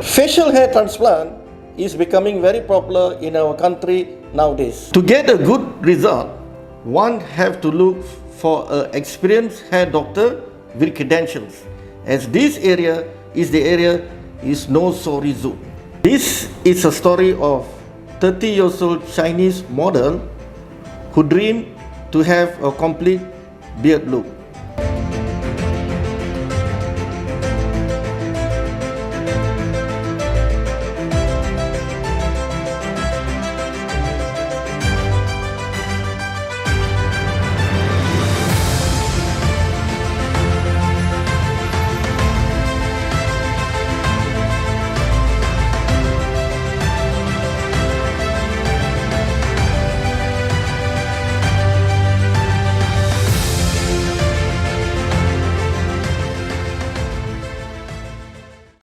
Facial hair transplant is becoming very popular in our country nowadays. To get a good result, one have to look for an experienced hair doctor with credentials, as this area is the area is no sorry zone. This is a story of 30 years old Chinese model who dreamed to have a complete beard look.